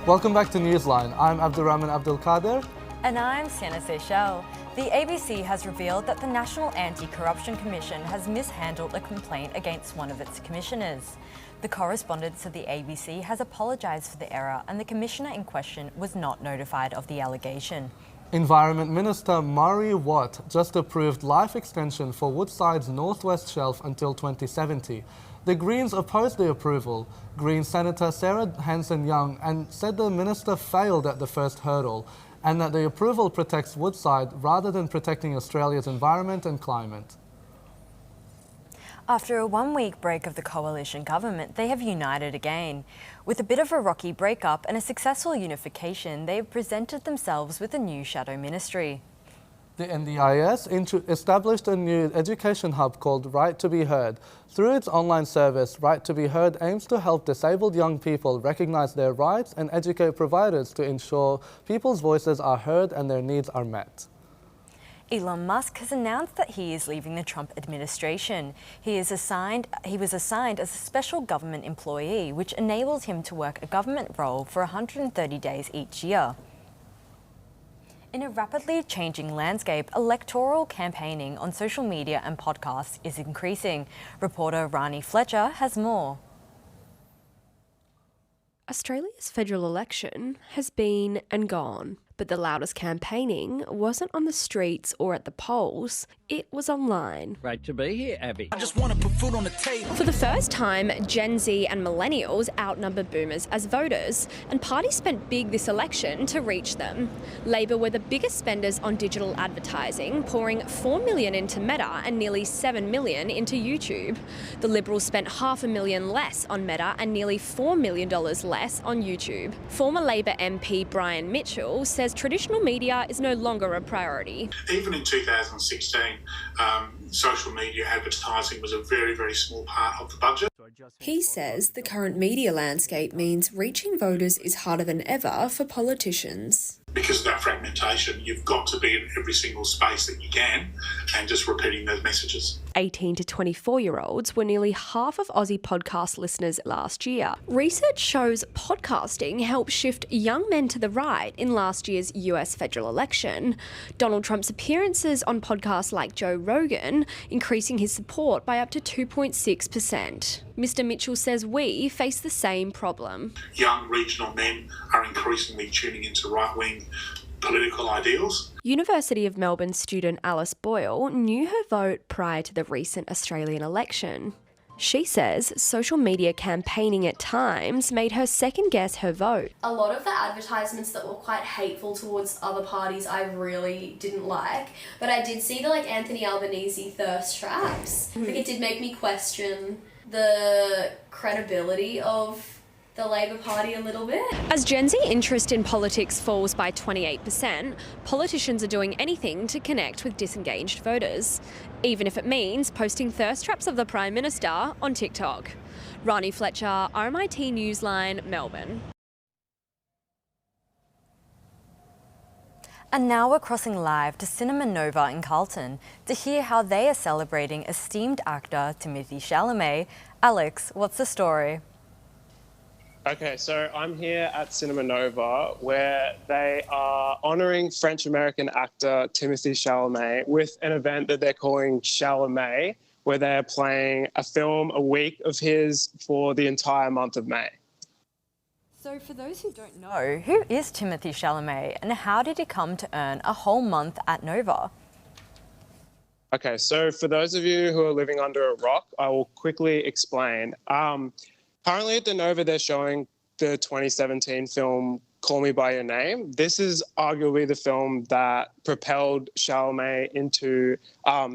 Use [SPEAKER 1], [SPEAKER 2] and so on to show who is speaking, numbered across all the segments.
[SPEAKER 1] Welcome back to Newsline. I'm Abdurrahman Abdul Qadir.
[SPEAKER 2] And I'm Sienna Seychelles. The ABC has revealed that the National Anti-Corruption Commission has mishandled a complaint against one of its commissioners. The correspondent to the ABC has apologised for the error, and the commissioner in question was not notified of the allegation.
[SPEAKER 1] Environment Minister Murray Watt just approved life extension for Woodside's Northwest Shelf until 2070. The Greens opposed the approval. Green Senator Sarah Hanson-Young and said the minister failed at the first hurdle and that the approval protects Woodside rather than protecting Australia's environment and climate.
[SPEAKER 2] After a one-week break of the coalition government, they have united again. With a bit of a rocky breakup and a successful unification, they have presented themselves with a new shadow ministry.
[SPEAKER 1] The NDIS established a new education hub called Right to be Heard. Through its online service, Right to be Heard aims to help disabled young people recognise their rights and educate providers to ensure people's voices are heard and their needs are met.
[SPEAKER 2] Elon Musk has announced that he is leaving the Trump administration. He was assigned as a special government employee, which enables him to work a government role for 130 days each year. In a rapidly changing landscape, electoral campaigning on social media and podcasts is increasing. Reporter Rani Fletcher has more.
[SPEAKER 3] Australia's federal election has been and gone, but the loudest campaigning wasn't on the streets or at the polls, it was online.
[SPEAKER 4] Great to be here, Abby.
[SPEAKER 5] I just want to put food on the table.
[SPEAKER 3] For the first time, Gen Z and millennials outnumbered boomers as voters, and parties spent big this election to reach them. Labor were the biggest spenders on digital advertising, pouring $4 million into Meta and nearly $7 million into YouTube. The Liberals spent $500,000 less on Meta and nearly $4 million less on YouTube. Former Labor MP Brian Mitchell says traditional media is no longer a priority.
[SPEAKER 6] Even in 2016, social media advertising was a very, very small part of the budget.
[SPEAKER 3] He says the current media landscape means reaching voters is harder than ever for politicians.
[SPEAKER 6] Because of that fragmentation, you've got to be in every single space that you can and just repeating those messages.
[SPEAKER 3] 18 to 24-year-olds were nearly half of Aussie podcast listeners last year. Research shows podcasting helped shift young men to the right in last year's US federal election. Donald Trump's appearances on podcasts like Joe Rogan increasing his support by up to 2.6%. Mr. Mitchell says we face the same problem.
[SPEAKER 6] Young regional men are increasingly tuning into right-wing political ideals.
[SPEAKER 3] University of Melbourne student Alice Boyle knew her vote prior to the recent Australian election. She says social media campaigning at times made her second-guess her vote.
[SPEAKER 7] A lot of the advertisements that were quite hateful towards other parties I really didn't like, but I did see the Anthony Albanese thirst traps. It did make me question the credibility of the Labor Party a little bit.
[SPEAKER 3] As Gen Z interest in politics falls by 28%, politicians are doing anything to connect with disengaged voters, even if it means posting thirst traps of the Prime Minister on TikTok. Rani Fletcher, RMIT Newsline, Melbourne.
[SPEAKER 2] And now we're crossing live to Cinema Nova in Carlton to hear how they are celebrating esteemed actor Timothée Chalamet. Alex, what's the story?
[SPEAKER 8] Okay, so I'm here at Cinema Nova where they are honouring French-American actor Timothée Chalamet with an event that they're calling Chalamet, where they're playing a film a week of his for the entire month of May.
[SPEAKER 2] So for those who don't know, who is Timothée Chalamet and how did he come to earn a whole month at Nova?
[SPEAKER 8] Okay, so for those of you who are living under a rock, I will quickly explain. Currently at the Nova, they're showing the 2017 film Call Me By Your Name. This is arguably the film that propelled Chalamet into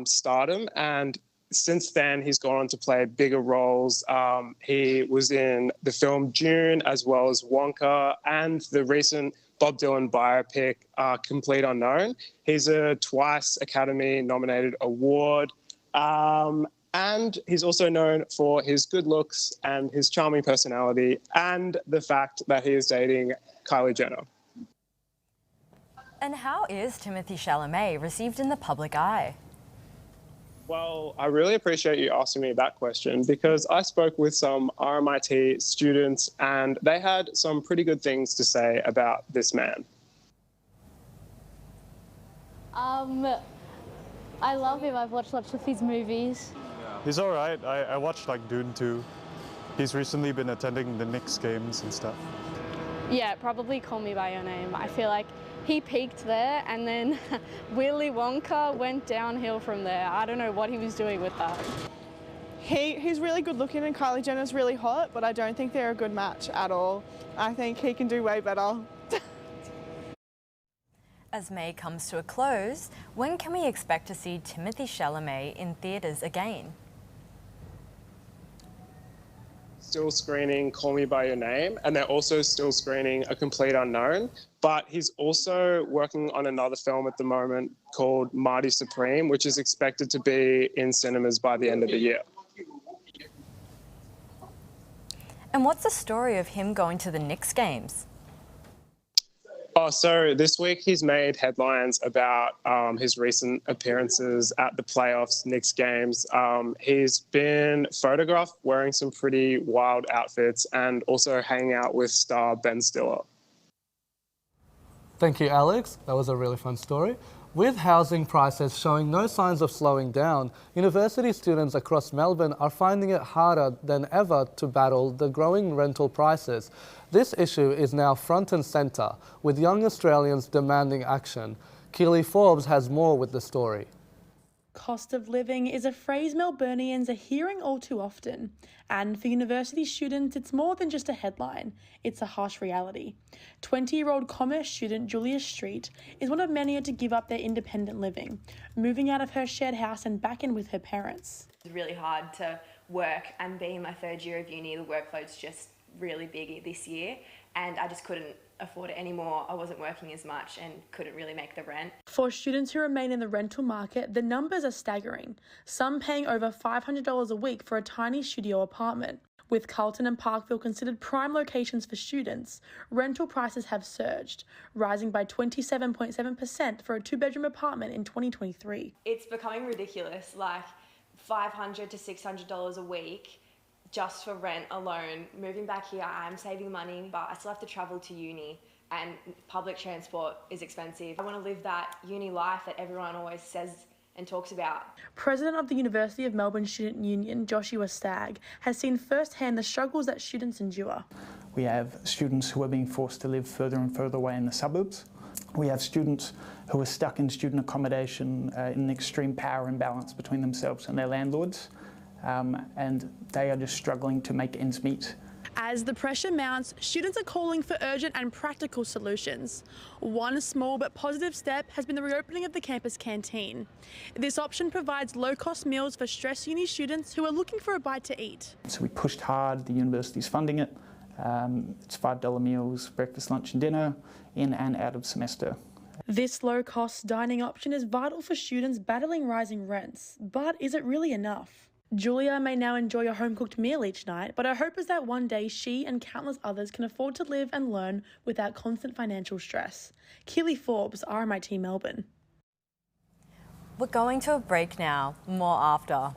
[SPEAKER 8] stardom, and since then, he's gone on to play bigger roles. He was in the film Dune, as well as Wonka, and the recent Bob Dylan biopic, Complete Unknown. He's a twice Academy-nominated award. And he's also known for his good looks and his charming personality and the fact that he is dating Kylie Jenner.
[SPEAKER 2] And how is Timothée Chalamet received in the public eye?
[SPEAKER 8] Well, I really appreciate you asking me that question because I spoke with some RMIT students and they had some pretty good things to say about this man.
[SPEAKER 4] I love him. I've watched lots of his movies.
[SPEAKER 5] He's all right. I watched like Dune 2. He's recently been attending the Knicks games and stuff.
[SPEAKER 4] Yeah, probably Call Me By Your Name. I feel like he peaked there and then Willy Wonka went downhill from there. I don't know what he was doing with that.
[SPEAKER 9] He's really good looking and Kylie Jenner's really hot, but I don't think they're a good match at all. I think he can do way better.
[SPEAKER 2] As May comes to a close, when can we expect to see Timothée Chalamet in theatres again?
[SPEAKER 8] Still screening Call Me By Your Name, and they're also still screening A Complete Unknown, but he's also working on another film at the moment called Marty Supreme, which is expected to be in cinemas by the end of the year.
[SPEAKER 2] And what's the story of him going to the Knicks games?
[SPEAKER 8] Oh, so this week he's made headlines about his recent appearances at the playoffs Knicks games. He's been photographed wearing some pretty wild outfits and also hanging out with star Ben Stiller.
[SPEAKER 1] Thank you, Alex. That was a really fun story. With housing prices showing no signs of slowing down, university students across Melbourne are finding it harder than ever to battle the growing rental prices. This issue is now front and centre, with young Australians demanding action. Keely Forbes has more with the story.
[SPEAKER 10] Cost of living is a phrase Melburnians are hearing all too often. And for university students, it's more than just a headline. It's a harsh reality. 20-year-old commerce student Julia Street is one of many to give up their independent living, moving out of her shared house and back in with her parents.
[SPEAKER 11] It's really hard to work and be in my third year of uni. The workload's just really big this year and I just couldn't afford it anymore. I wasn't working as much and couldn't really make the rent.
[SPEAKER 10] For students who remain in the rental market, the numbers are staggering, some paying over $500 a week for a tiny studio apartment. With Carlton and Parkville considered prime locations for students, rental prices have surged, rising by 27.7% for a two-bedroom apartment in 2023.
[SPEAKER 11] It's becoming ridiculous, like $500 to $600 a week just for rent alone. Moving back here, I'm saving money, but I still have to travel to uni and public transport is expensive. I want to live that uni life that everyone always says and talks about.
[SPEAKER 10] President of the University of Melbourne Student Union, Joshua Stagg, has seen firsthand the struggles that students endure.
[SPEAKER 12] We have students who are being forced to live further and further away in the suburbs. We have students who are stuck in student accommodation in an extreme power imbalance between themselves and their landlords. And they are just struggling to make ends meet.
[SPEAKER 10] As the pressure mounts, students are calling for urgent and practical solutions. One small but positive step has been the reopening of the campus canteen. This option provides low-cost meals for stressed uni students who are looking for a bite to eat.
[SPEAKER 12] So we pushed hard, the university's funding it. It's $5 meals, breakfast, lunch and dinner, in and out of semester.
[SPEAKER 10] This low-cost dining option is vital for students battling rising rents, but is it really enough? Julia may now enjoy a home-cooked meal each night, but her hope is that one day she and countless others can afford to live and learn without constant financial stress. Keely Forbes, RMIT Melbourne.
[SPEAKER 2] We're going to a break now. More after.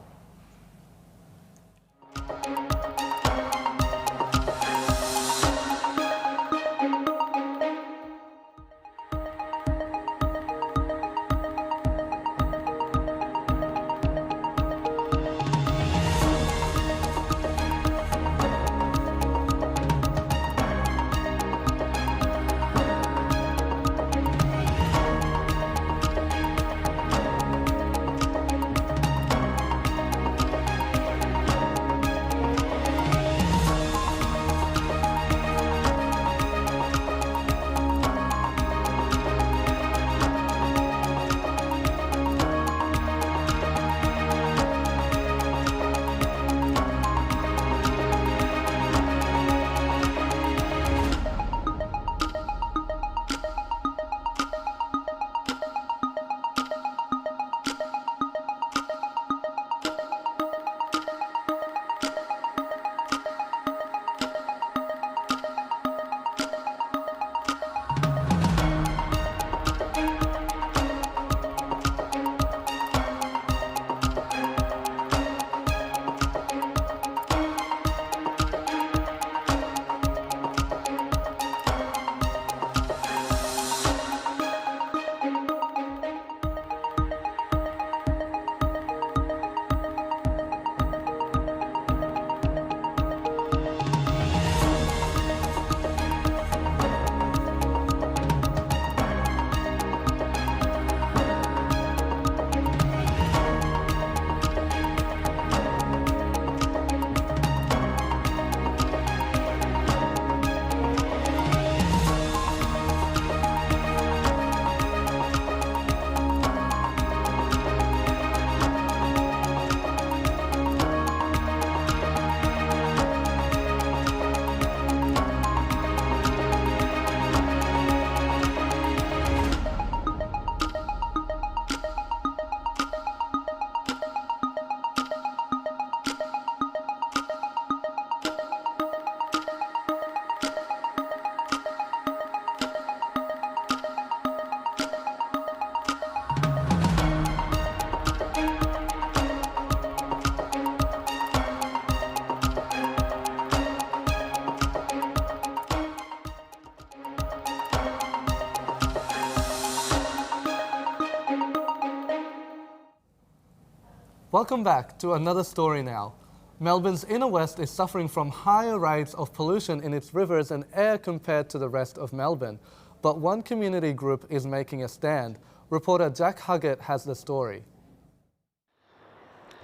[SPEAKER 1] Welcome back to another story now. Melbourne's inner west is suffering from higher rates of pollution in its rivers and air compared to the rest of Melbourne. But one community group is making a stand. Reporter Jack Huggett has the story.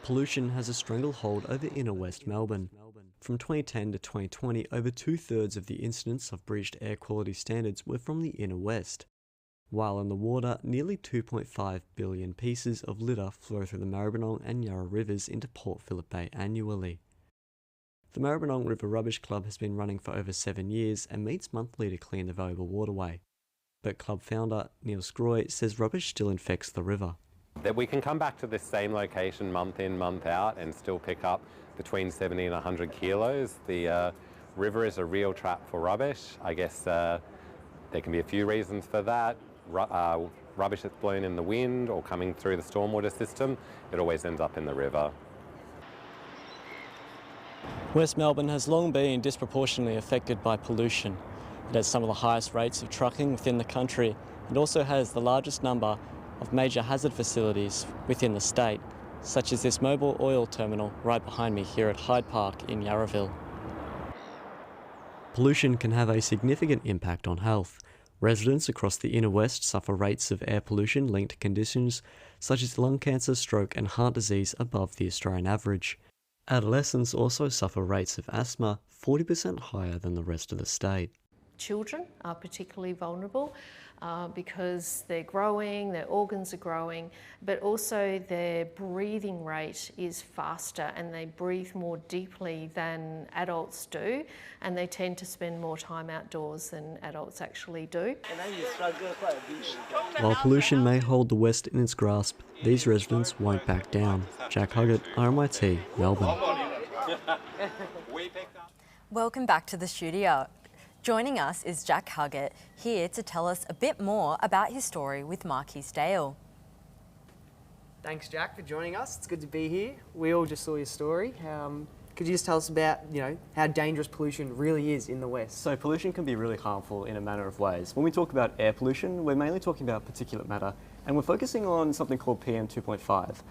[SPEAKER 13] Pollution has a stranglehold over inner west Melbourne. From 2010 to 2020, over 2/3 of the incidents of breached air quality standards were from the inner west. While in the water, nearly 2.5 billion pieces of litter flow through the Maribyrnong and Yarra rivers into Port Phillip Bay annually. The Maribyrnong River Rubbish Club has been running for over 7 years and meets monthly to clean the valuable waterway. But club founder Neil Scroy says rubbish still infects the river.
[SPEAKER 14] That we can come back to this same location month in, month out and still pick up between 70 and 100 kilos. The river is a real trap for rubbish. I guess there can be a few reasons for that. Rubbish that's blown in the wind or coming through the stormwater system, it always ends up in the river.
[SPEAKER 13] West Melbourne has long been disproportionately affected by pollution. It has some of the highest rates of trucking within the country and also has the largest number of major hazard facilities within the state, such as this mobile oil terminal right behind me here at Hyde Park in Yarraville. Pollution can have a significant impact on health. Residents across the inner west suffer rates of air pollution linked to conditions such as lung cancer, stroke and heart disease above the Australian average. Adolescents also suffer rates of asthma 40% higher than the rest of the state.
[SPEAKER 15] Children are particularly vulnerable because they're growing, their organs are growing, but also their breathing rate is faster and they breathe more deeply than adults do, and they tend to spend more time outdoors than adults actually do.
[SPEAKER 13] While pollution may hold the West in its grasp, these residents won't back down. Jack Huggett, RMIT, Melbourne.
[SPEAKER 2] Welcome back to the studio. Joining us is Jack Huggett, here to tell us a bit more about his story with Marquis Dale.
[SPEAKER 16] Thanks, Jack, for joining us. It's good to be here. We all just saw your story. Could you just tell us about, how dangerous pollution really is in the West?
[SPEAKER 17] So pollution can be really harmful in a manner of ways. When we talk about air pollution, we're mainly talking about particulate matter, and we're focusing on something called PM2.5.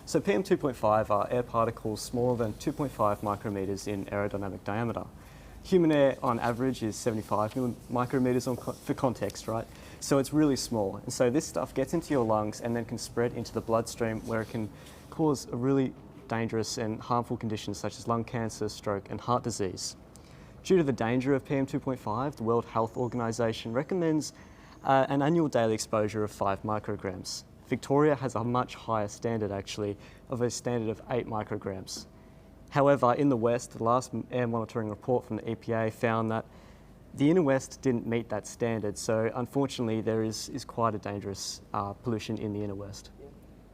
[SPEAKER 17] So PM2.5 are air particles smaller than 2.5 micrometers in aerodynamic diameter. Human air on average is 75 micrometers for context, right? So it's really small. And so this stuff gets into your lungs and then can spread into the bloodstream where it can cause a really dangerous and harmful conditions such as lung cancer, stroke and heart disease. Due to the danger of PM2.5, the World Health Organization recommends an annual daily exposure of 5 micrograms. Victoria has a much higher standard actually, of a standard of 8 micrograms. However, in the West, the last air monitoring report from the EPA found that the inner West didn't meet that standard. So unfortunately, there is quite a dangerous pollution in the inner West.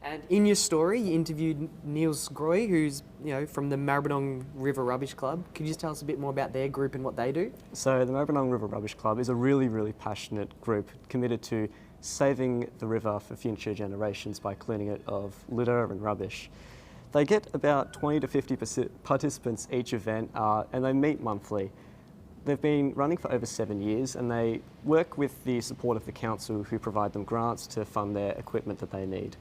[SPEAKER 16] And in your story, you interviewed Neil Scroy, who's from the Maribyrnong River Rubbish Club. Could you just tell us a bit more about their group and what they do?
[SPEAKER 17] So the Maribyrnong River Rubbish Club is a really, really passionate group committed to saving the river for future generations by cleaning it of litter and rubbish. They get about 20 to 50 participants each event and they meet monthly. They've been running for over 7 years and they work with the support of the council who provide them grants to fund their equipment that they need.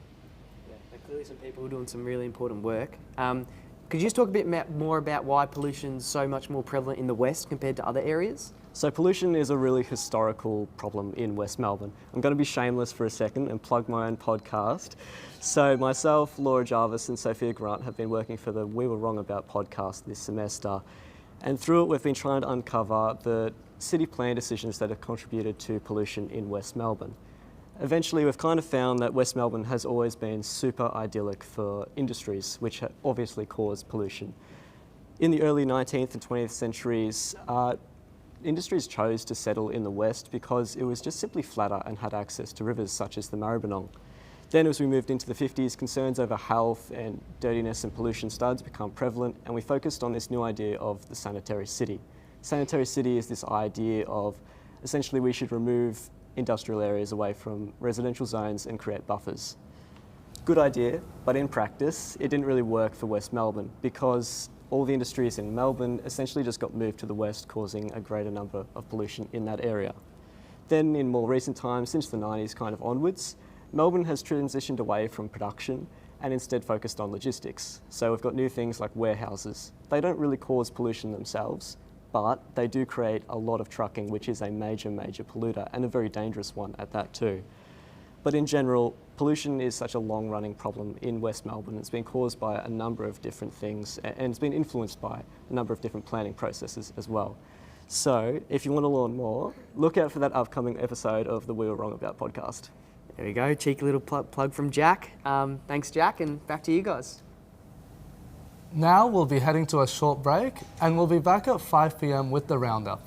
[SPEAKER 16] Yeah, they're clearly some people who are doing some really important work. Could you just talk a bit more about why pollution's so much more prevalent in the West compared to other areas?
[SPEAKER 17] So pollution is a really historical problem in West Melbourne. I'm going to be shameless for a second and plug my own podcast. So myself, Laura Jarvis and Sophia Grant have been working for the We Were Wrong About podcast this semester. And through it we've been trying to uncover the city plan decisions that have contributed to pollution in West Melbourne. Eventually we've kind of found that West Melbourne has always been super idyllic for industries which obviously cause pollution. In the early 19th and 20th centuries, industries chose to settle in the West because it was just simply flatter and had access to rivers such as the Maribyrnong. Then as we moved into the 50s, concerns over health and dirtiness and pollution started to become prevalent, and we focused on this new idea of the sanitary city. Sanitary city is this idea of essentially we should remove industrial areas away from residential zones and create buffers. Good idea, but in practice, it didn't really work for West Melbourne because all the industries in Melbourne essentially just got moved to the west, causing a greater number of pollution in that area. Then in more recent times, since the 90s kind of onwards, Melbourne has transitioned away from production and instead focused on logistics. So we've got new things like warehouses. They don't really cause pollution themselves, but they do create a lot of trucking, which is a major, major polluter, and a very dangerous one at that too. But in general, pollution is such a long-running problem in West Melbourne. It's been caused by a number of different things, and it's been influenced by a number of different planning processes as well. So if you want to learn more, look out for that upcoming episode of the We Were Wrong About podcast.
[SPEAKER 16] There we go, cheeky little plug from Jack. Thanks, Jack, and back to you guys.
[SPEAKER 1] Now we'll be heading to a short break, and we'll be back at 5 p.m. with the roundup.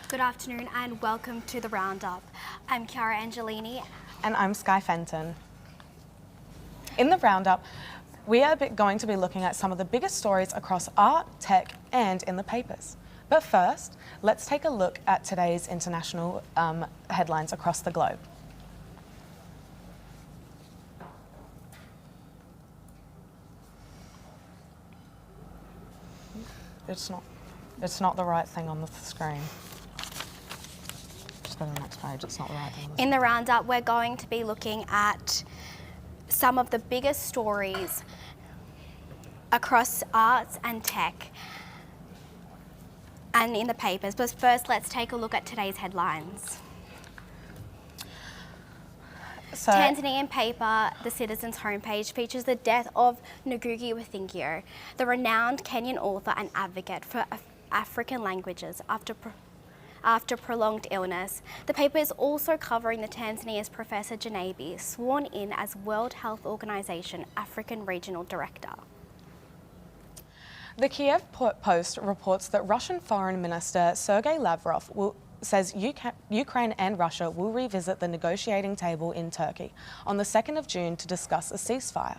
[SPEAKER 18] Good afternoon and welcome to the Roundup. I'm Chiara Angelini.
[SPEAKER 19] And I'm Sky Fenton. In the Roundup, we are going to be looking at some of the biggest stories across art, tech, and in the papers. But first, let's take a look at today's international headlines across the globe. It's not the right thing on the screen. Just go to the next page, it's not the right thing.
[SPEAKER 18] In the Roundup, we're going to be looking at some of the biggest stories across arts and tech and in the papers. But first, let's take a look at today's headlines.
[SPEAKER 19] So,
[SPEAKER 18] Tanzanian paper, The Citizen's homepage, features the death of Ngugi wa Thiong'o, the renowned Kenyan author and advocate for African languages after prolonged illness. The paper is also covering the Tanzania's Professor Janabi, sworn in as World Health Organization African Regional Director.
[SPEAKER 19] The Kiev Post reports that Russian Foreign Minister Sergei Lavrov says Ukraine and Russia will revisit the negotiating table in Turkey on the 2nd of June to discuss a ceasefire.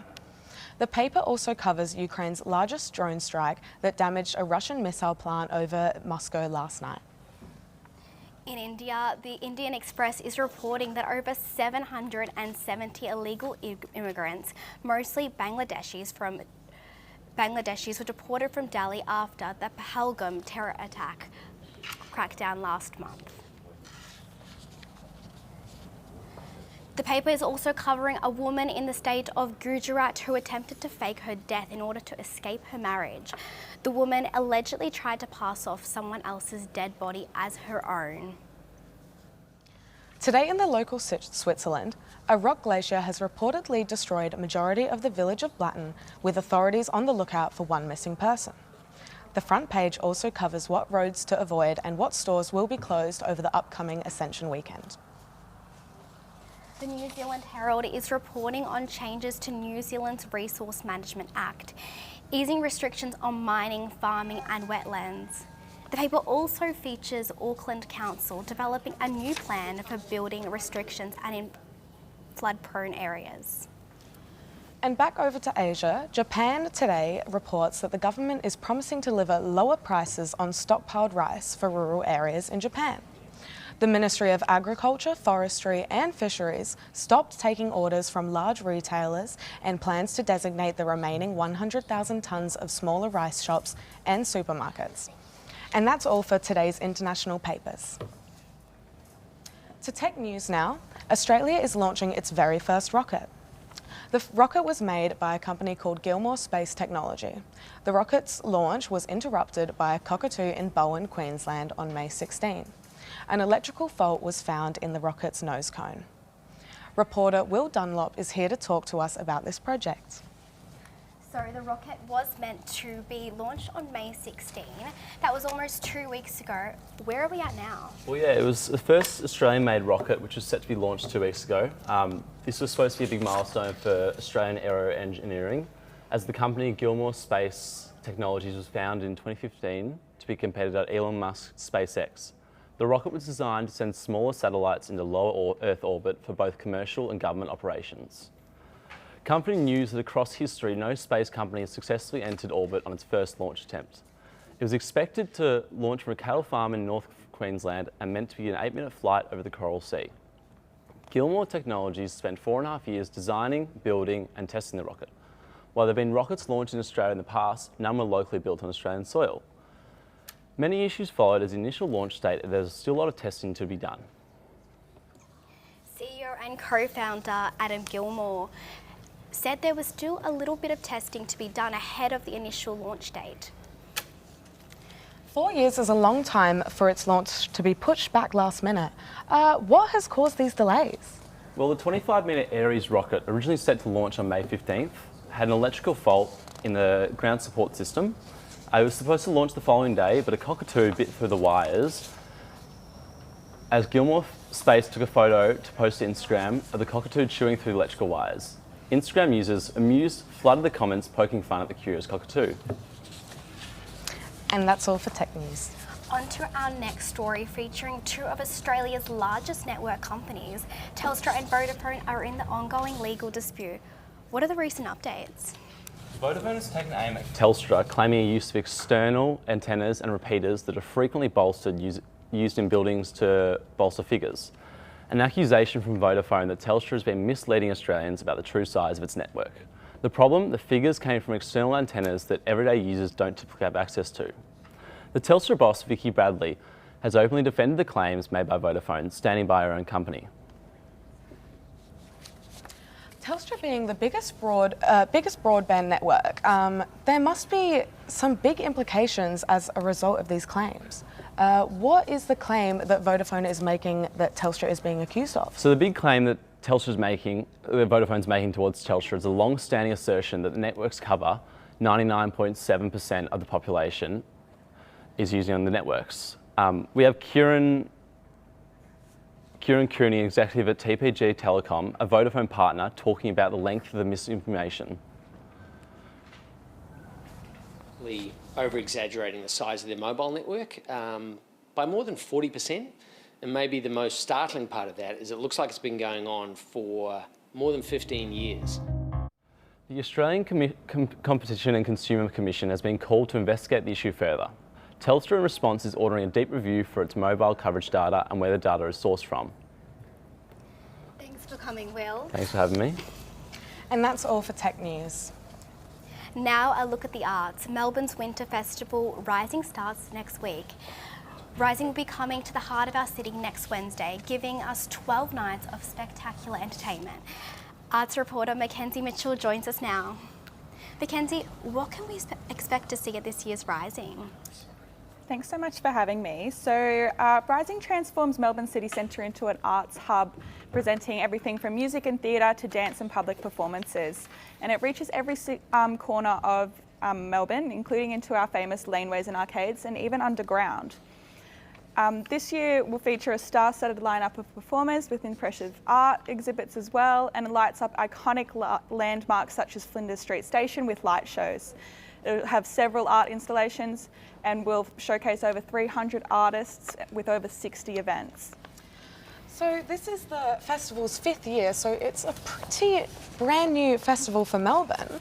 [SPEAKER 19] The paper also covers Ukraine's largest drone strike that damaged a Russian missile plant over Moscow last night.
[SPEAKER 18] In India, the Indian Express is reporting that over 770 illegal immigrants, mostly Bangladeshis, were deported from Delhi after the Pahalgam terror attack crackdown last month. The paper is also covering a woman in the state of Gujarat who attempted to fake her death in order to escape her marriage. The woman allegedly tried to pass off someone else's dead body as her own.
[SPEAKER 19] Today in the local Switzerland, a rock glacier has reportedly destroyed a majority of the village of Blatten, with authorities on the lookout for one missing person. The front page also covers what roads to avoid and what stores will be closed over the upcoming Ascension weekend.
[SPEAKER 18] The New Zealand Herald is reporting on changes to New Zealand's Resource Management Act, easing restrictions on mining, farming and wetlands. The paper also features Auckland Council developing a new plan for building restrictions and in flood-prone areas.
[SPEAKER 19] And back over to Asia, Japan today reports that the government is promising to deliver lower prices on stockpiled rice for rural areas in Japan. The Ministry of Agriculture, Forestry and Fisheries stopped taking orders from large retailers and plans to designate the remaining 100,000 tonnes of smaller rice shops and supermarkets. And that's all for today's international papers. To tech news now, Australia is launching its very first rocket. The rocket was made by a company called Gilmour Space Technology. The rocket's launch was interrupted by a cockatoo in Bowen, Queensland on May 16. An electrical fault was found in the rocket's nose cone. Reporter Will Dunlop is here to talk to us about this project.
[SPEAKER 18] So the rocket was meant to be launched on May 16. That was almost 2 weeks ago. Where are we at now?
[SPEAKER 20] Well, yeah, it was the first Australian-made rocket, which was set to be launched 2 weeks ago. This was supposed to be a big milestone for Australian aero engineering, as the company Gilmour Space Technologies was founded in 2015 to be a competitor to Elon Musk's SpaceX. The rocket was designed to send smaller satellites into low Earth orbit for both commercial and government operations. Company news that across history, no space company has successfully entered orbit on its first launch attempt. It was expected to launch from a cattle farm in North Queensland and meant to be an 8-minute flight over the Coral Sea. Gilmour Technologies spent 4.5 years designing, building and testing the rocket. While there have been rockets launched in Australia in the past, none were locally built on Australian soil. Many issues followed as the initial launch stated there's still a lot of testing to be done.
[SPEAKER 18] CEO and co-founder Adam Gilmour said there was still a little bit of testing to be done ahead of the initial launch date.
[SPEAKER 19] 4 years is a long time for its launch to be pushed back last minute. What has caused these delays?
[SPEAKER 20] Well, the 25-minute Ares rocket, originally set to launch on May 15th, had an electrical fault in the ground support system. It was supposed to launch the following day, but a cockatoo bit through the wires. As Gilmour Space took a photo to post to Instagram of the cockatoo chewing through the electrical wires. Instagram users, amused, flooded the comments poking fun at the curious cockatoo.
[SPEAKER 19] And that's all for tech news.
[SPEAKER 18] On to our next story, featuring two of Australia's largest network companies. Telstra and Vodafone are in the ongoing legal dispute. What are the recent updates?
[SPEAKER 20] Vodafone has taken aim at Telstra, claiming a use of external antennas and repeaters that are frequently used in buildings to bolster figures. An accusation from Vodafone that Telstra has been misleading Australians about the true size of its network. The problem, the figures came from external antennas that everyday users don't typically have access to. The Telstra boss, Vicky Bradley, has openly defended the claims made by Vodafone, standing by her own company.
[SPEAKER 19] Telstra being the biggest broadband network, there must be some big implications as a result of these claims. What is the claim that Vodafone is making that Telstra is being accused of?
[SPEAKER 20] So the big claim that Vodafone's making towards Telstra is a long-standing assertion that the networks cover 99.7% of the population is using on the networks. We have Kieran Cooney, executive at TPG Telecom, a Vodafone partner, talking about the length of the misinformation.
[SPEAKER 21] Over-exaggerating the size of their mobile network by more than 40%. And maybe the most startling part of that is it looks like it's been going on for more than 15 years.
[SPEAKER 20] The Australian Competition and Consumer Commission has been called to investigate the issue further. Telstra in response is ordering a deep review for its mobile coverage data and where the data is sourced from.
[SPEAKER 18] Thanks for coming, Will.
[SPEAKER 20] Thanks for having me.
[SPEAKER 19] And that's all for tech news.
[SPEAKER 18] Now a look at the arts. Melbourne's Winter Festival Rising starts next week. Rising will be coming to the heart of our city next Wednesday, giving us 12 nights of spectacular entertainment. Arts reporter Mackenzie Mitchell joins us now. Mackenzie, what can we expect to see at this year's Rising?
[SPEAKER 6] Thanks so much for having me. So Rising transforms Melbourne City Centre into an arts hub, presenting everything from music and theatre to dance and public performances. And it reaches every corner of Melbourne, including into our famous laneways and arcades and even underground. This year will feature a star-studded lineup of performers with impressive art exhibits as well, and it lights up iconic landmarks such as Flinders Street Station with light shows. It will have several art installations and will showcase over 300 artists with over 60 events.
[SPEAKER 19] So this is the festival's 5th year, so it's a pretty brand new festival for Melbourne.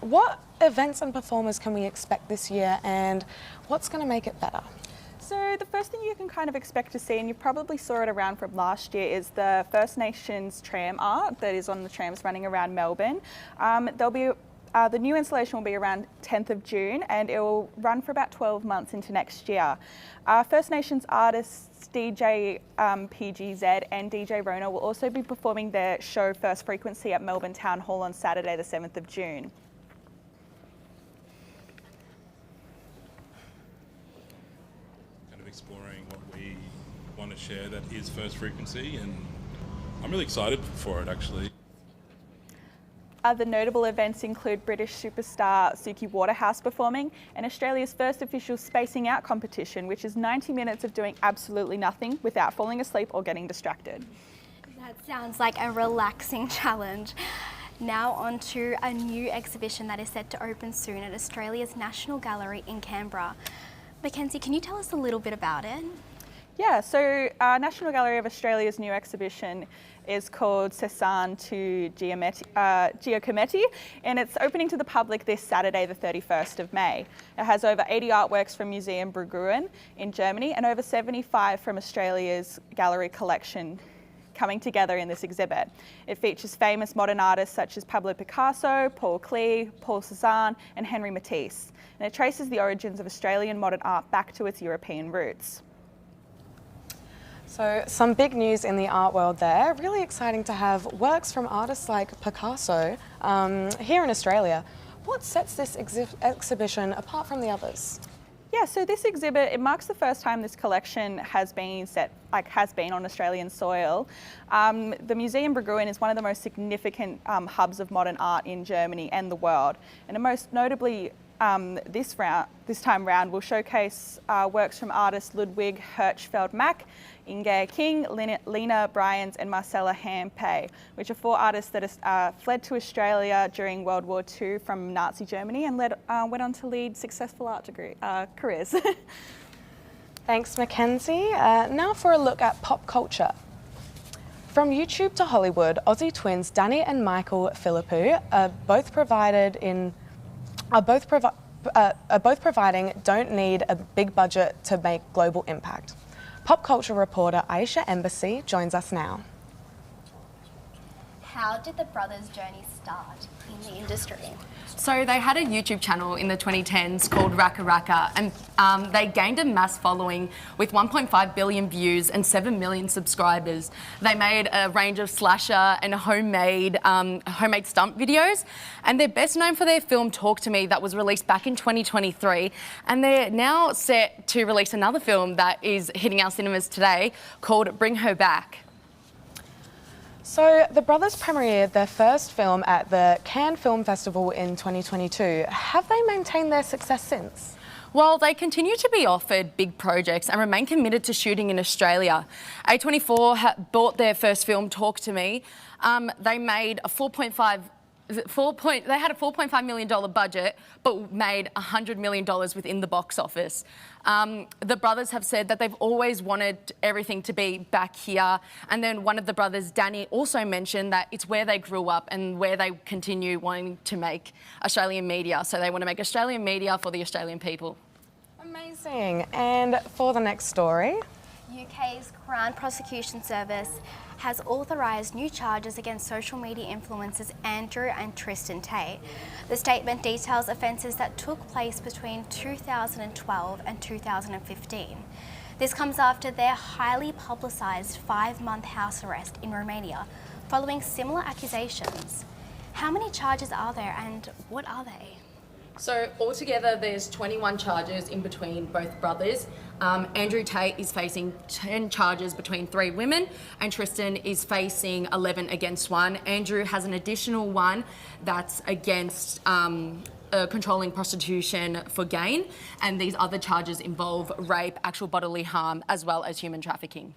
[SPEAKER 19] What events and performers can we expect this year, and what's going to make it better?
[SPEAKER 6] So the first thing you can kind of expect to see, and you probably saw it around from last year, is the First Nations tram art that is on the trams running around Melbourne. The new installation will be around 10th of June, and it will run for about 12 months into next year. First Nations artists DJ PGZ and DJ Rona will also be performing their show First Frequency at Melbourne Town Hall on Saturday the 7th of June.
[SPEAKER 22] Exploring what we want to share that is First Frequency, and I'm really excited for it actually.
[SPEAKER 6] Other notable events include British superstar Suki Waterhouse performing and Australia's first official spacing out competition, which is 90 minutes of doing absolutely nothing without falling asleep or getting distracted.
[SPEAKER 18] That sounds like a relaxing challenge. Now on to a new exhibition that is set to open soon at Australia's National Gallery in Canberra. Mackenzie, can you tell us a little bit about it?
[SPEAKER 6] Yeah, so National Gallery of Australia's new exhibition is called Cezanne to Giacometti, and it's opening to the public this Saturday, the 31st of May. It has over 80 artworks from Museum Bruggen in Germany and over 75 from Australia's gallery collection coming together in this exhibit. It features famous modern artists such as Pablo Picasso, Paul Klee, Paul Cézanne, and Henri Matisse. And it traces the origins of Australian modern art back to its European roots.
[SPEAKER 19] So some big news in the art world there. Really exciting to have works from artists like Picasso here in Australia. What sets this exhibition apart from the others?
[SPEAKER 6] Yeah, so this exhibit, it marks the first time this collection has been on Australian soil. The Museum Bruggen is one of the most significant hubs of modern art in Germany and the world. And most notably, this time round will showcase works from artists Ludwig Hirschfeld-Mack, Inge King, Lena Bryans and Marcella Hampe, which are 4 artists that fled to Australia during World War II from Nazi Germany and went on to lead successful art careers.
[SPEAKER 19] Thanks, Mackenzie. Now for a look at pop culture. From YouTube to Hollywood, Aussie twins Danny and Michael Philippou are both providing don't need a big budget to make global impact. Pop culture reporter Aisha Embassy joins us now.
[SPEAKER 18] How did the brothers' journey start in the industry?
[SPEAKER 23] So they had a YouTube channel in the 2010s called Raka Raka, and they gained a mass following with 1.5 billion views and 7 million subscribers. They made a range of slasher and homemade stunt videos, and they're best known for their film Talk to Me that was released back in 2023, and they're now set to release another film that is hitting our cinemas today called Bring Her Back.
[SPEAKER 19] So the brothers premiered their first film at the Cannes Film Festival in 2022. Have they maintained their success since?
[SPEAKER 23] Well, they continue to be offered big projects and remain committed to shooting in Australia. A24 bought their first film, Talk to Me. They made a $4.5 they had a $4.5 million budget, but made $100 million within the box office. The brothers have said that they've always wanted everything to be back here. And then one of the brothers, Danny, also mentioned that it's where they grew up and where they continue wanting to make Australian media. So they want to make Australian media for the Australian people.
[SPEAKER 19] Amazing. And for the next story,
[SPEAKER 18] UK's Crown Prosecution Service has authorised new charges against social media influencers Andrew and Tristan Tate. The statement details offences that took place between 2012 and 2015. This comes after their highly publicised 5-month house arrest in Romania following similar accusations. How many charges are there and what are they?
[SPEAKER 23] So altogether, there's 21 charges in between both brothers. Andrew Tate is facing 10 charges between 3 women, and Tristan is facing 11 against 1. Andrew has an additional one that's against controlling prostitution for gain, and these other charges involve rape, actual bodily harm, as well as human trafficking.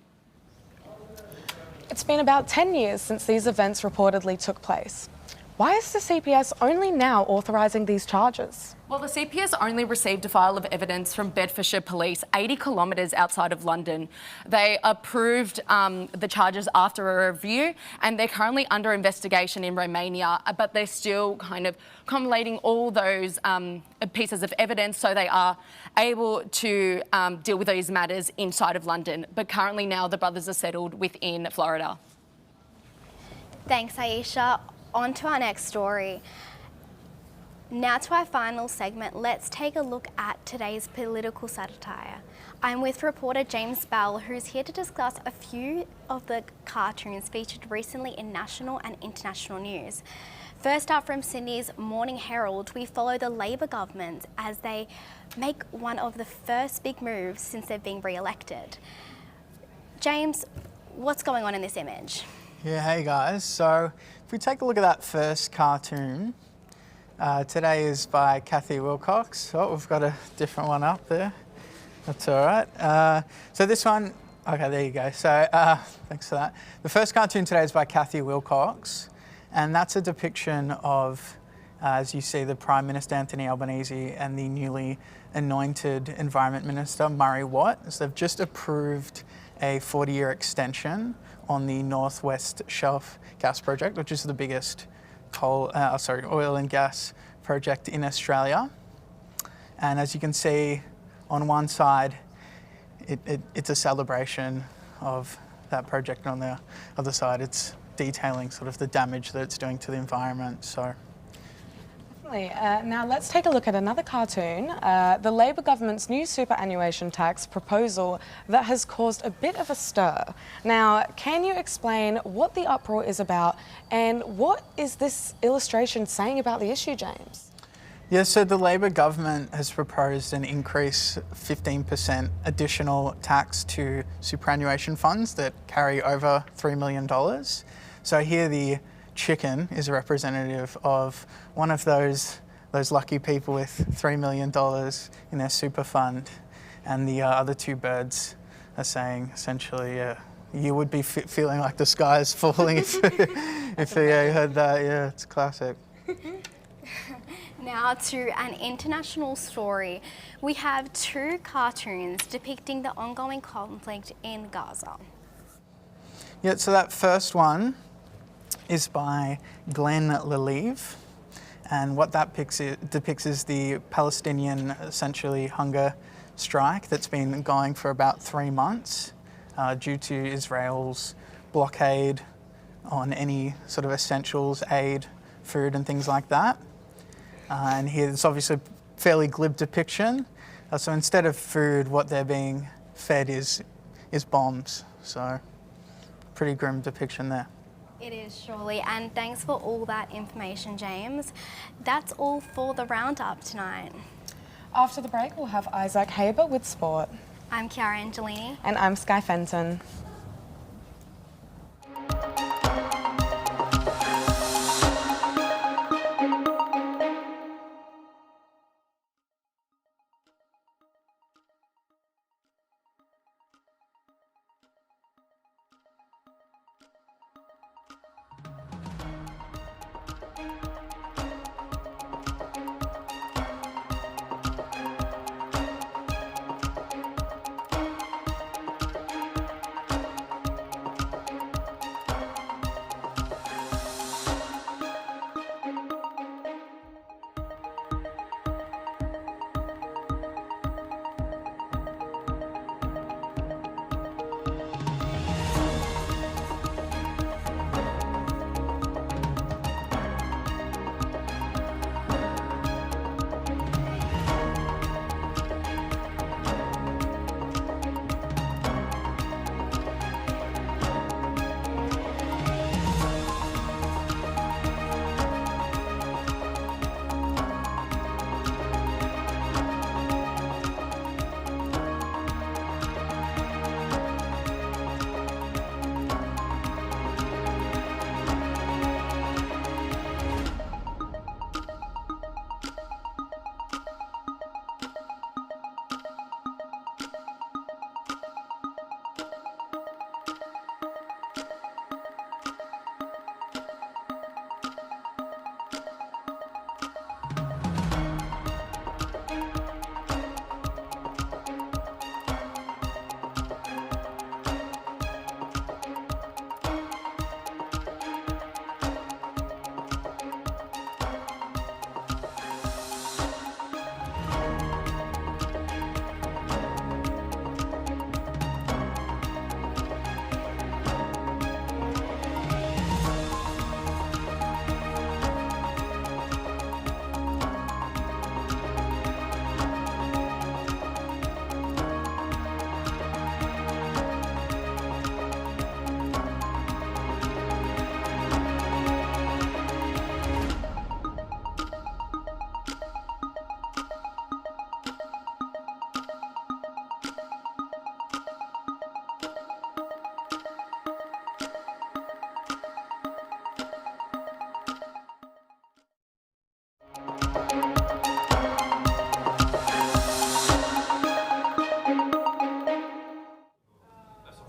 [SPEAKER 19] it's been about 10 years since these events reportedly took place. Why is the CPS only now authorising these charges?
[SPEAKER 23] Well, the CPS only received a file of evidence from Bedfordshire Police, 80 kilometres outside of London. They approved the charges after a review, and they're currently under investigation in Romania, but they're still kind of collating all those pieces of evidence so they are able to deal with those matters inside of London. But currently now the brothers are settled within Florida.
[SPEAKER 18] Thanks, Aisha. On to our next story. Now to our final segment, let's take a look at today's political satire. I'm with reporter James Bell, who's here to discuss a few of the cartoons featured recently in national and international news. First up from Sydney's Morning Herald, we follow the Labor government as they make one of the first big moves since they've been re-elected. James, what's going on in this image?
[SPEAKER 3] Yeah, hey guys. So if we take a look at that first cartoon, today is by Kathy Wilcox. Oh, we've got a different one up there. That's all right. So this one, okay, there you go. So thanks for that. The first cartoon today is by Kathy Wilcox, and that's a depiction of, as you see, the Prime Minister Anthony Albanese and the newly anointed Environment Minister Murray Watt. So they've just approved a 40-year extension on the North West Shelf gas project, which is the biggest oil and gas project in Australia. And as you can see on one side, it's a celebration of that project, and on the other side it's detailing sort of the damage that it's doing to the environment. So.
[SPEAKER 19] Now let's take a look at another cartoon, the Labor government's new superannuation tax proposal that has caused a bit of a stir. Now, can you explain what the uproar is about and what is this illustration saying about the issue, James?
[SPEAKER 3] Yeah, so the Labor government has proposed an increase 15% additional tax to superannuation funds that carry over $3 million. So here the chicken is a representative of one of those lucky people with $3 million in their super fund, and the other two birds are saying essentially, you would be feeling like the sky is falling if you heard that. Yeah, it's classic.
[SPEAKER 18] Now to an international story. We have two cartoons depicting the ongoing conflict in Gaza.
[SPEAKER 3] Yeah, so that first one is by Glenn Lelieve, and what that depicts is the Palestinian essentially hunger strike that's been going for about 3 months due to Israel's blockade on any sort of essentials, aid, food and things like that. And here it's obviously a fairly glib depiction. So instead of food, what they're being fed is bombs. So pretty grim depiction there.
[SPEAKER 18] It is, surely, and thanks for all that information, James. That's all for the roundup tonight.
[SPEAKER 19] After the break, we'll have Isaac Haber with sport.
[SPEAKER 18] I'm Chiara Angelini.
[SPEAKER 19] And I'm Sky Fenton.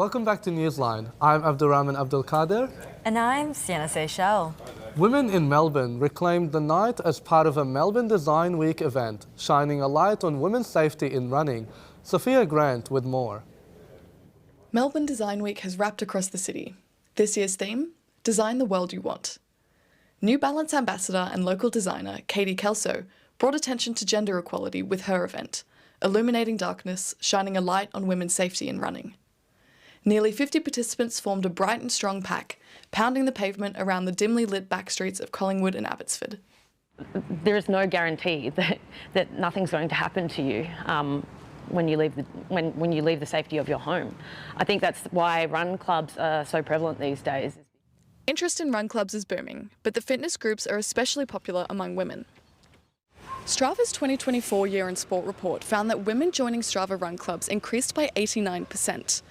[SPEAKER 1] Welcome back to Newsline. I'm Abdurrahman Abdulkader.
[SPEAKER 2] And I'm Sienna Seychelles.
[SPEAKER 1] Women in Melbourne reclaimed the night as part of a Melbourne Design Week event, shining a light on women's safety in running. Sophia Grant with more.
[SPEAKER 4] Melbourne Design Week has wrapped across the city. This year's theme, Design the World You Want. New Balance ambassador and local designer Katie Kelso brought attention to gender equality with her event, Illuminating Darkness, shining a light on women's safety in running. Nearly 50 participants formed a bright and strong pack, pounding the pavement around the dimly lit back streets of Collingwood and Abbotsford.
[SPEAKER 5] There is no guarantee that nothing's going to happen to you when you leave the safety of your home. I think that's why run clubs are so prevalent these days.
[SPEAKER 4] Interest in run clubs is booming, but the fitness groups are especially popular among women. Strava's 2024 Year in Sport report found that women joining Strava run clubs increased by 89%.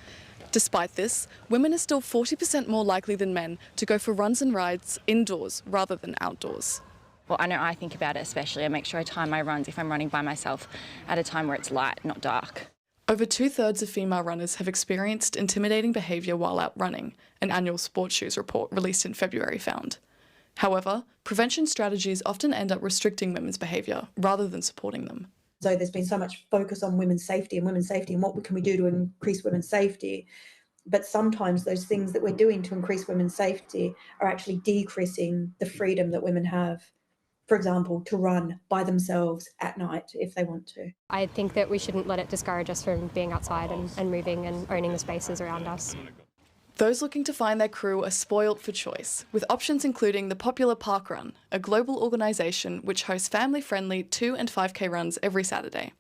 [SPEAKER 4] Despite this, women are still 40% more likely than men to go for runs and rides indoors rather than outdoors.
[SPEAKER 7] Well, I know I think about it especially. I make sure I time my runs if I'm running by myself at a time where it's light, not dark.
[SPEAKER 4] Over 2/3 of female runners have experienced intimidating behaviour while out running, an annual Sports Shoes report released in February found. However, prevention strategies often end up restricting women's behaviour rather than supporting them.
[SPEAKER 24] So there's been so much focus on women's safety and what can we do to increase women's safety. But sometimes those things that we're doing to increase women's safety are actually decreasing the freedom that women have. For example, to run by themselves at night if they want to.
[SPEAKER 25] I think that we shouldn't let it discourage us from being outside and moving and owning the spaces around us.
[SPEAKER 4] Those looking to find their crew are spoilt for choice, with options including the popular Park Run, a global organisation which hosts family-friendly 2 and 5K runs every Saturday.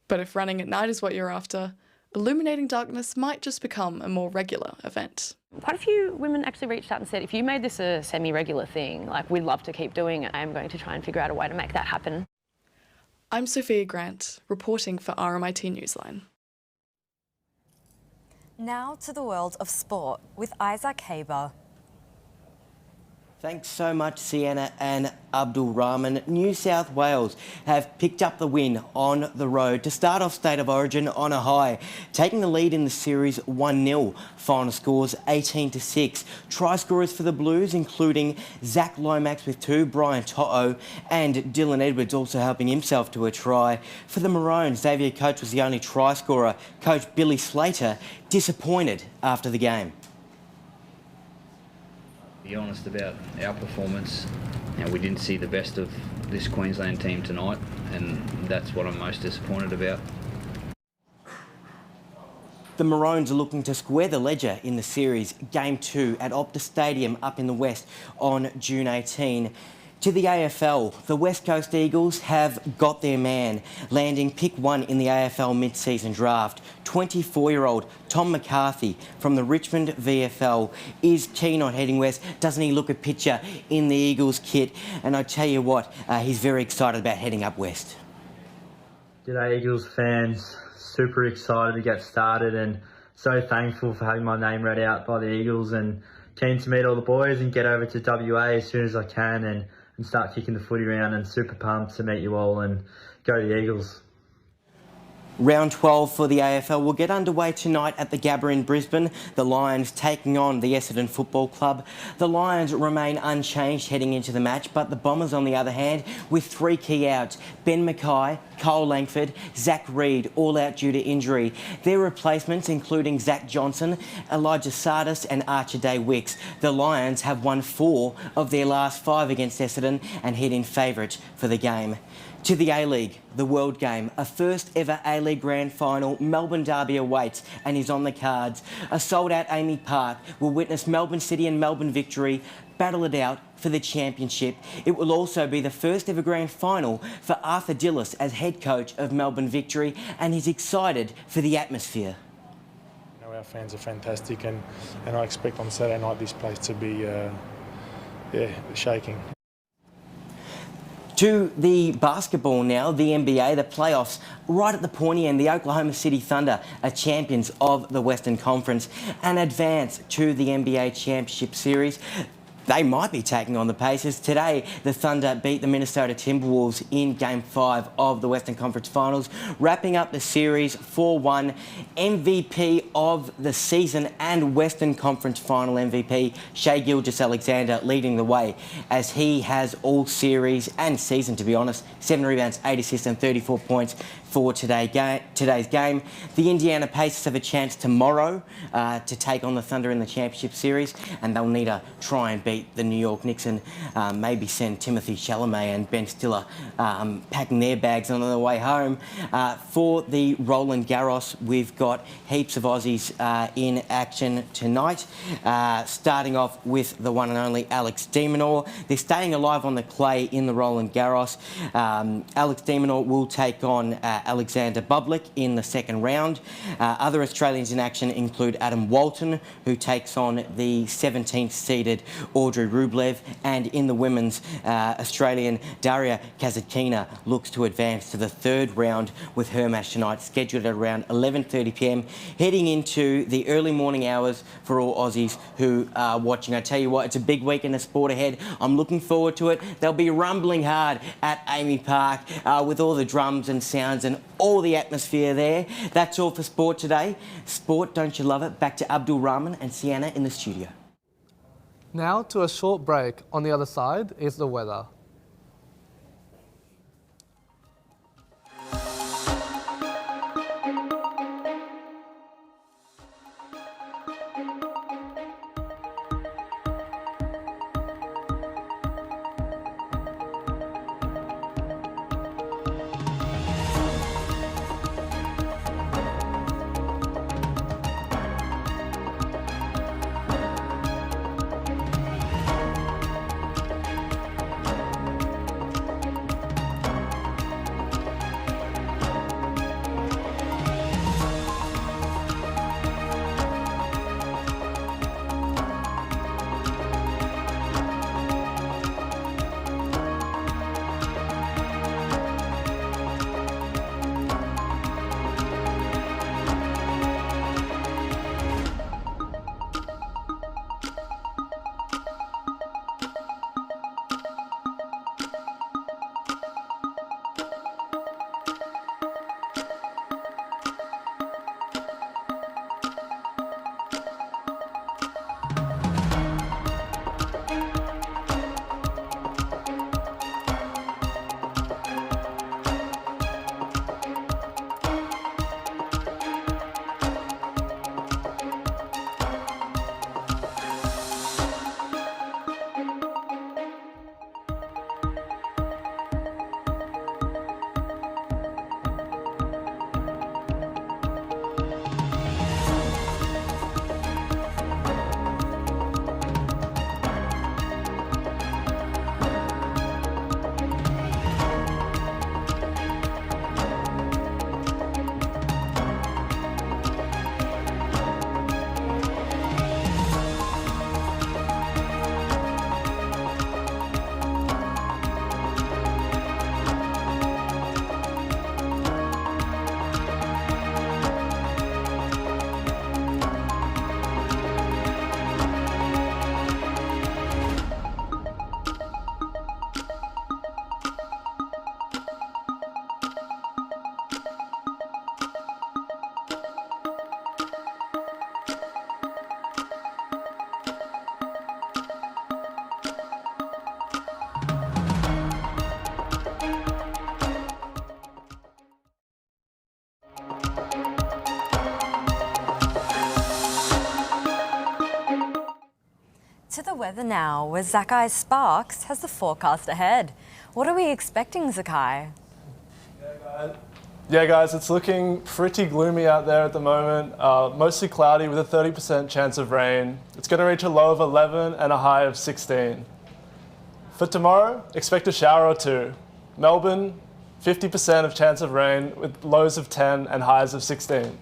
[SPEAKER 4] But if running at night is what you're after, Illuminating Darkness might just become a more regular event.
[SPEAKER 5] Quite a few women actually reached out and said, if you made this a semi-regular thing, like we'd love to keep doing it, I am going to try and figure out a way to make that happen.
[SPEAKER 4] I'm Sophia Grant, reporting for RMIT Newsline.
[SPEAKER 2] Now to the world of sport with Isaac Haber.
[SPEAKER 26] Thanks so much, Sienna and Abdul Rahman. New South Wales have picked up the win on the road to start off State of Origin on a high, taking the lead in the series 1-0. Final scores 18-6. Try scorers for the Blues, including Zach Lomax with 2, Brian To'o, and Dylan Edwards also helping himself to a try. For the Maroons, Xavier Coates was the only try scorer. Coach Billy Slater disappointed after the game.
[SPEAKER 27] Be honest about our performance. We didn't see the best of this Queensland team tonight, and that's what I'm most disappointed about.
[SPEAKER 26] The Maroons are looking to square the ledger in the series, Game 2 at Optus Stadium up in the West on June 18. To the AFL, the West Coast Eagles have got their man, landing pick 1 in the AFL mid-season draft. 24-year-old Tom McCarthy from the Richmond VFL is keen on heading west. Doesn't he look a picture in the Eagles kit? And I tell you what, he's very excited about heading up west.
[SPEAKER 28] G'day Eagles fans, super excited to get started and so thankful for having my name read out by the Eagles and keen to meet all the boys and get over to WA as soon as I can and start kicking the footy around, and super pumped to meet you all and go the Eagles.
[SPEAKER 26] Round 12 for the AFL will get underway tonight at the Gabba in Brisbane. The Lions taking on the Essendon Football Club. The Lions remain unchanged heading into the match, but the Bombers, on the other hand, with 3 key outs. Ben Mackay, Cole Langford, Zach Reid, all out due to injury. Their replacements, including Zach Johnson, Elijah Sardis and Archer Day Wicks. The Lions have won 4 of their last 5 against Essendon and head in favourite for the game. To the A-League, the World Game, a first ever A-League Grand Final. Melbourne Derby awaits and is on the cards. A sold-out Amy Park will witness Melbourne City and Melbourne Victory battle it out for the championship. It will also be the first ever Grand Final for Arthur Dillis as head coach of Melbourne Victory, and he's excited for the atmosphere.
[SPEAKER 29] Our fans are fantastic, and I expect on Saturday night this place to be shaking.
[SPEAKER 26] To the basketball now, the NBA, the playoffs, right at the pointy end. The Oklahoma City Thunder are champions of the Western Conference and advance to the NBA Championship Series. they might be taking on the Pacers. Today, the Thunder beat the Minnesota Timberwolves in Game 5 of the Western Conference Finals, wrapping up the series 4-1. MVP of the season and Western Conference Final MVP, Shai Gilgeous-Alexander, leading the way as he has all series and season, to be honest. 7 rebounds, 8 assists and 34 points for today's game. The Indiana Pacers have a chance tomorrow to take on the Thunder in the Championship Series, and they'll need to try and beat the New York Knicks and maybe send Timothy Chalamet and Ben Stiller packing their bags on their way home. For the Roland Garros, we've got heaps of Aussies in action tonight, starting off with the one and only Alex de Minaur. They're staying alive on the clay in the Roland Garros. Alex de Minaur will take on Alexander Bublik in the second round. Other Australians in action include Adam Walton, who takes on the 17th seeded Audrey Rublev, and in the women's, Australian Daria Kasatkina looks to advance to the third round with her match tonight, scheduled at around 11:30 p.m, heading into the early morning hours for all Aussies who are watching. I tell you what, it's a big week in the sport ahead. I'm looking forward to it. They'll be rumbling hard at Amy Park with all the drums and sounds and all the atmosphere there. That's all for sport today. Sport, don't you love it? Back to Abdul Rahman and Sienna in the studio.
[SPEAKER 1] Now to a short break. On the other side is the weather.
[SPEAKER 2] To the weather now, where Zakai Sparks has the forecast ahead. What are we expecting, Zakai?
[SPEAKER 8] Yeah, guys, it's looking pretty gloomy out there at the moment. Mostly cloudy with a 30% chance of rain. It's going to reach a low of 11 and a high of 16. For tomorrow, expect a shower or two. Melbourne, 50% of chance of rain with lows of 10 and highs of 16.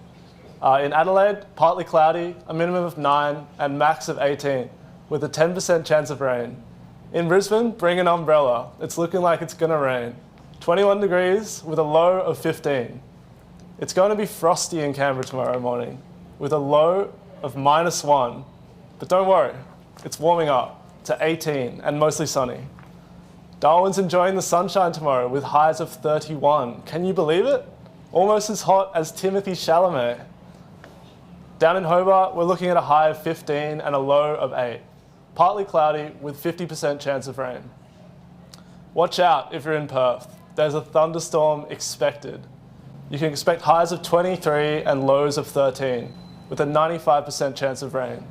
[SPEAKER 8] In Adelaide, partly cloudy, a minimum of 9 and max of 18 with a 10% chance of rain. In Brisbane, bring an umbrella. It's looking like it's going to rain. 21 degrees with a low of 15. It's going to be frosty in Canberra tomorrow morning with a low of -1. But don't worry, it's warming up. to 18 and mostly sunny. Darwin's enjoying the sunshine tomorrow with highs of 31. Can you believe it? Almost as hot as Timothy Chalamet. Down in Hobart, we're looking at a high of 15 and a low of 8. Partly cloudy with 50% chance of rain. Watch out if you're in Perth. There's a thunderstorm expected. You can expect highs of 23 and lows of 13 with a 95% chance of rain.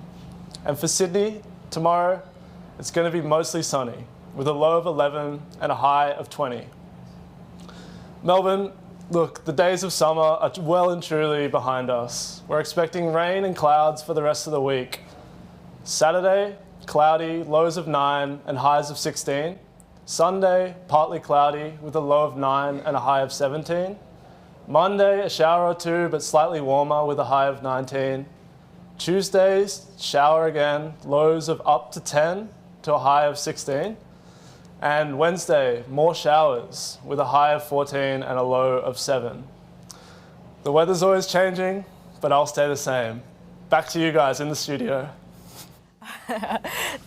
[SPEAKER 8] And for Sydney, tomorrow, it's going to be mostly sunny with a low of 11 and a high of 20. Melbourne, look, the days of summer are well and truly behind us. We're expecting rain and clouds for the rest of the week. Saturday, cloudy, lows of 9 and highs of 16. Sunday, partly cloudy with a low of 9 and a high of 17. Monday, a shower or two, but slightly warmer with a high of 19. Tuesday, shower again, lows of up to 10 to a high of 16. And Wednesday, more showers with a high of 14 and a low of 7. The weather's always changing, but I'll stay the same. Back to you guys in the studio.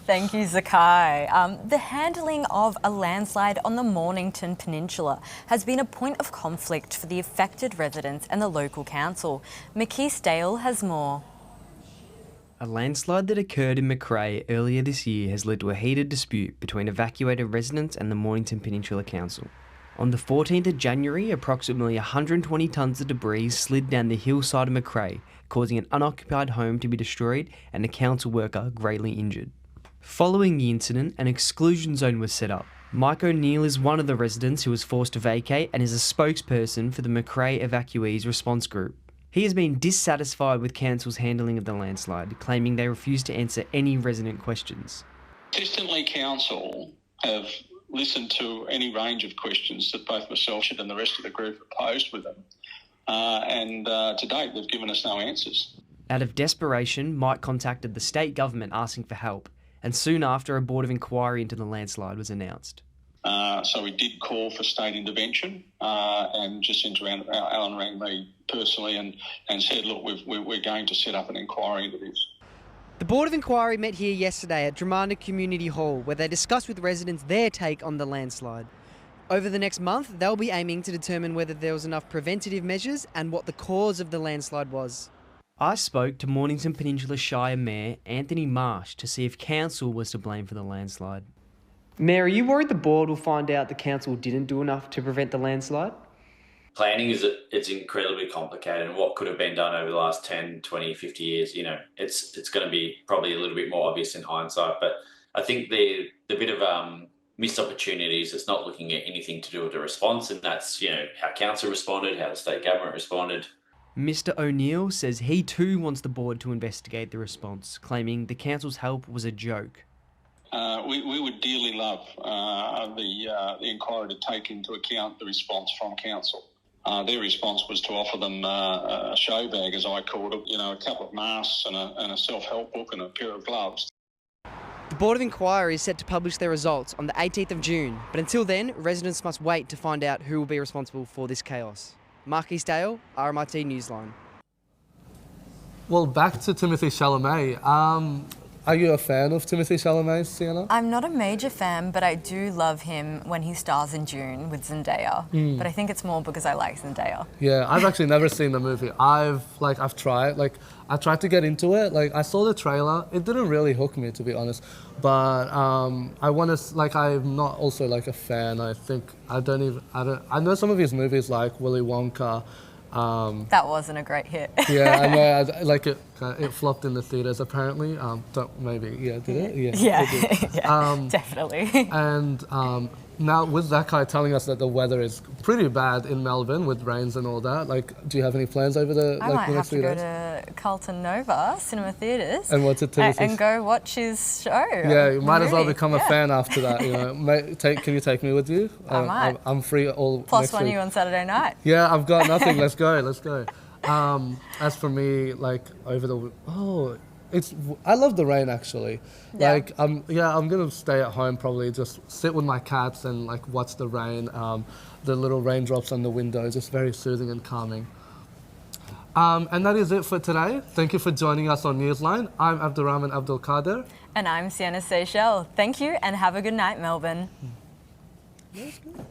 [SPEAKER 2] Thank you, Zakai. The handling of a landslide on the Mornington Peninsula has been a point of conflict for the affected residents and the local council. McKees Dale has more.
[SPEAKER 9] A landslide that occurred in Macrae earlier this year has led to a heated dispute between evacuated residents and the Mornington Peninsula Council. On the 14th of January, approximately 120 tonnes of debris slid down the hillside of Macrae, causing an unoccupied home to be destroyed and a council worker greatly injured. Following the incident, an exclusion zone was set up. Mike O'Neill is one of the residents who was forced to vacate and is a spokesperson for the Macrae Evacuees Response Group. He has been dissatisfied with council's handling of the landslide, claiming they refused to answer any resident questions.
[SPEAKER 10] Consistently, council have listened to any range of questions that both myself and the rest of the group have posed with them. And to date, they've given us no answers.
[SPEAKER 9] Out of desperation, Mike contacted the state government asking for help, and soon after, a board of inquiry into the landslide was announced.
[SPEAKER 10] So we did call for state intervention, and just Alan rang me personally and said, look, we're going to set up an inquiry into this.
[SPEAKER 11] The Board of Inquiry met here yesterday at Dromanda Community Hall, where they discussed with residents their take on the landslide. Over the next month, they'll be aiming to determine whether there was enough preventative measures and what the cause of the landslide was.
[SPEAKER 9] I spoke to Mornington Peninsula Shire Mayor Anthony Marsh to see if council was to blame for the landslide.
[SPEAKER 11] Mayor, are you worried the board will find out the council didn't do enough to prevent the landslide?
[SPEAKER 12] Planning it's incredibly complicated, and what could have been done over the last 10, 20, 50 years, it's going to be probably a little bit more obvious in hindsight. But I think the bit of missed opportunities, it's not looking at anything to do with the response, and that's, how council responded, how the state government responded.
[SPEAKER 9] Mr. O'Neill says he too wants the board to investigate the response, claiming the council's help was a joke.
[SPEAKER 10] We would dearly love the inquiry to take into account the response from council. Their response was to offer them a show bag, as I called it, a couple of masks and a self-help book and a pair of gloves.
[SPEAKER 11] The Board of Inquiry is set to publish their results on the 18th of June, but until then, residents must wait to find out who will be responsible for this chaos. Mark Eastdale, RMIT Newsline.
[SPEAKER 1] Well, back to Timothy Chalamet. Are you a fan of Timothy Chalamet, Sienna?
[SPEAKER 2] I'm not a major fan, but I do love him when he stars in Dune with Zendaya. But I think it's more because I like Zendaya.
[SPEAKER 1] Yeah, I've actually never seen the movie. I've tried. I tried to get into it. I saw the trailer. It didn't really hook me, to be honest. But I'm not also a fan. I know some of his movies like Willy Wonka.
[SPEAKER 2] That wasn't a great hit.
[SPEAKER 1] Yeah, I know. It flopped in the theaters apparently. Did it?
[SPEAKER 2] Yeah, definitely.
[SPEAKER 1] And now with that guy telling us that the weather is pretty bad in Melbourne with rains and all that, do you have any plans over the
[SPEAKER 2] I might
[SPEAKER 1] the
[SPEAKER 2] have
[SPEAKER 1] next
[SPEAKER 2] to
[SPEAKER 1] few
[SPEAKER 2] go
[SPEAKER 1] days?
[SPEAKER 2] to Carlton Nova Cinema Theatres
[SPEAKER 1] And what's it?
[SPEAKER 2] and go watch his show.
[SPEAKER 1] Yeah, you might as well become a
[SPEAKER 2] Yeah.
[SPEAKER 1] fan after that. Can you take me with you?
[SPEAKER 2] I might.
[SPEAKER 1] I'm free all
[SPEAKER 2] Plus
[SPEAKER 1] next
[SPEAKER 2] one
[SPEAKER 1] week.
[SPEAKER 2] you on Saturday night.
[SPEAKER 1] Yeah, I've got nothing. Let's go. As for me, I love the rain actually.
[SPEAKER 2] Yeah.
[SPEAKER 1] I'm gonna stay at home probably, just sit with my cats and watch the rain. The little raindrops on the window, just very soothing and calming. And that is it for today. Thank you for joining us on Newsline. I'm Abdurrahman Abdul Qadir.
[SPEAKER 2] And I'm Sienna Seychelles. Thank you and have a good night, Melbourne.
[SPEAKER 1] That's good.